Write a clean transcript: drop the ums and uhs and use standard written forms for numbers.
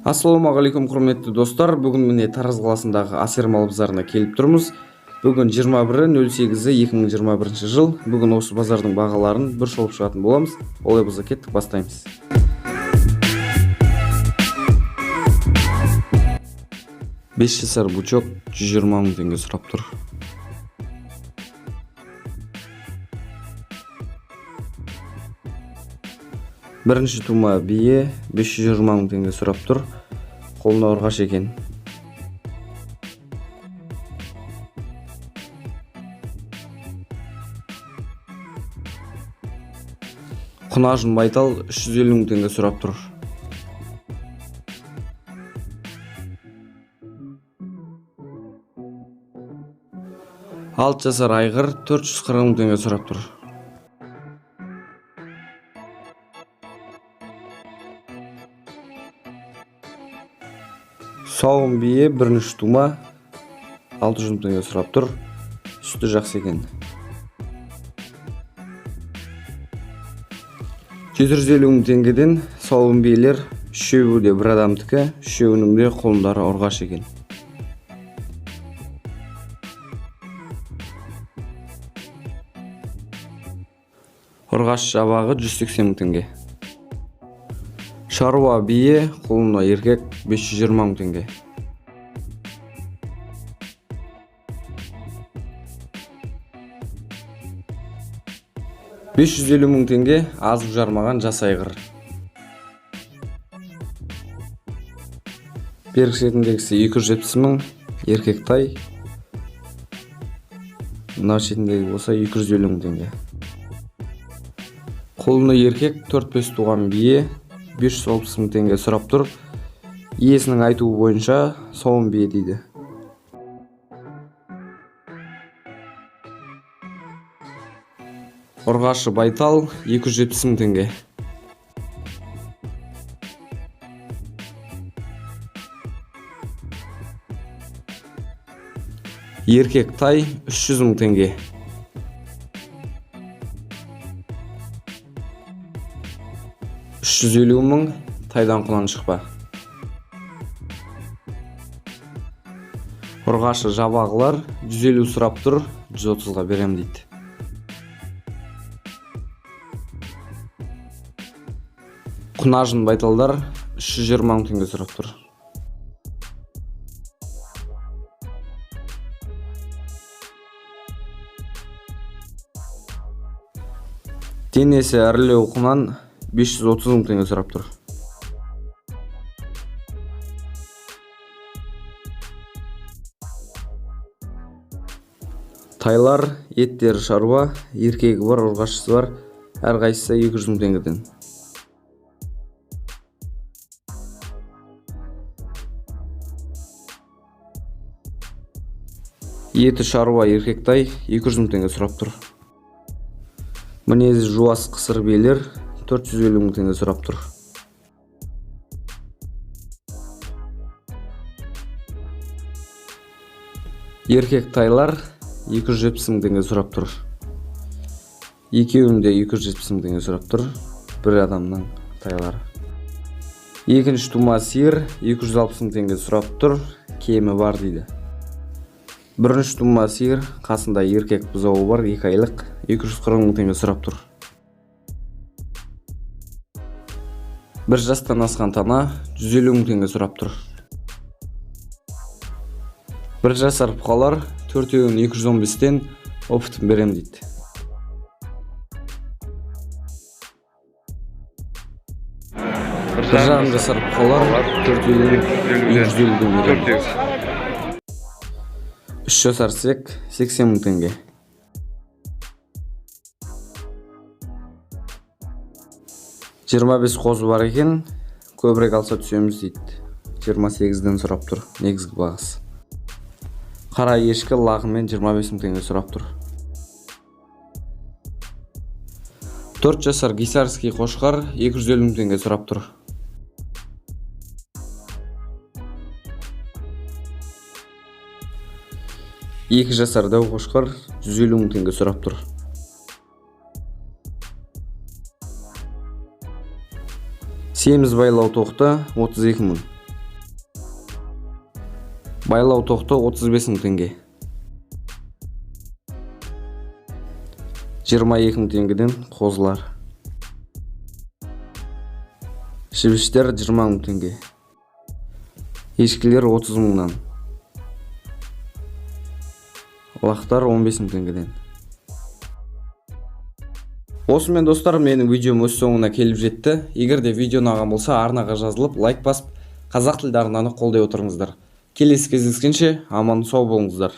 Ассалаумағалейкум құрметті достар. Бүгін міне Тараз қаласындағы Асер мал базарына келіп тұрмыз. Бүгін 21.08.2021 жыл. Бүгін осы базардың бағаларын бір шолып шығатын боламыз. Олай болса кеттік, бастаймыз. Бес жасар бучок 120 мың теңге сұрап тұр. Бірінші тума бие 520 мың теңге сұрап тұр. Қолына ұрғаш екен. Құнажын байтал 350 мың теңге сұрап тұр. Алты жасар айғыр 440 мың теңге сұрап тұр. Сауын бие бірінші тума 600 мың теңге сұрап тұр. Сүті жақсы екен. 750 мың теңгеден сауын биелер үшеуі де бір адамдікі, үшеуінің де қолындары ұрғаш екен. Ұрғаш жабағы 180 мың теңге. Шаруа бие қолына еркек 520 мың теңге. $550 мың теңге азып жармаған жас айғыр. Берік шетіндегісі 270 мың, еркек тай. Мына шетіндегі болса 250 мың теңге. Қолына еркек 4-5 туған бие 560 мың теңге сұрап тұр. Иесінің айтуы бойынша сауын бие дейді. Ұрғашы байтал 270 мың теңге. Еркек тай 300 мың теңге. $350 мың тайдан құнан шықпа. Ұрғашы жабағылар 150 сұрап тұр, 130-ға берем дейді. Құнажын байталдар 320 мың теңге сұрап тұр. Денесі әрлеу құнан 530 мың теңге сұрап тұр. Тайлар, еттері шаруа, еркегі бар, ұрғашысы бар, әрқайсысы 200 мың теңгеден. Еті шаруа, еркек тай 200 мың теңге сұрап тұр. Мінезі жуас қысыр биелер 450 мың теңге сұрап тұр. Еркек тайлар 270 мың теңге сұрап тұр. Екеуінде 270 мың теңге сұрап тұр. Бір адамның тайлары. Екінші тума сиыр 260 мың теңге сұрап тұр. Кемі бар дейді. Бірінші тума сиыр қасында еркек бұзауы бар, 2 айлық 240 мың теңге сұрап тұр. Бір жастан асқан тана 150 мың теңге сұрап тұр. Бір жасар бұқалар 4-еуін 215-тен опытын берем дейді. Бір жарым жасар бұқалар 4-еуін 250-ден берем дейді. 3 жасар сек 80 мың теңге. «25 қозы бар екен, көбірек алса түсеміз» дейді. 28-ден сұрап тұр, негізгі бағасы. Қара ешкі лағымен 25 мың теңге сұрап тұр. 4 жасар гисарский қошқар 250 мың теңге сұрап тұр. Екі жасар дәу қошқар 150 мың теңге сұрап тұр. Семіз байлау тоқты 32 мың. Байлау тоқты 35 мың теңге. 22 мың теңгеден қозылар. Шибіштер 20 мың теңге. Ешкілер 30 мыңнан. Лақтар 15 мың теңгеден. Осымен достар, менің видеом өз соңына келіп жетті. Егер де видео ұнаған болса, арнаға жазылып, лайк басып, қазақ тілді арнаны қолдай отырыңыздар. Келесі кездескенше аман сау болыңыздар.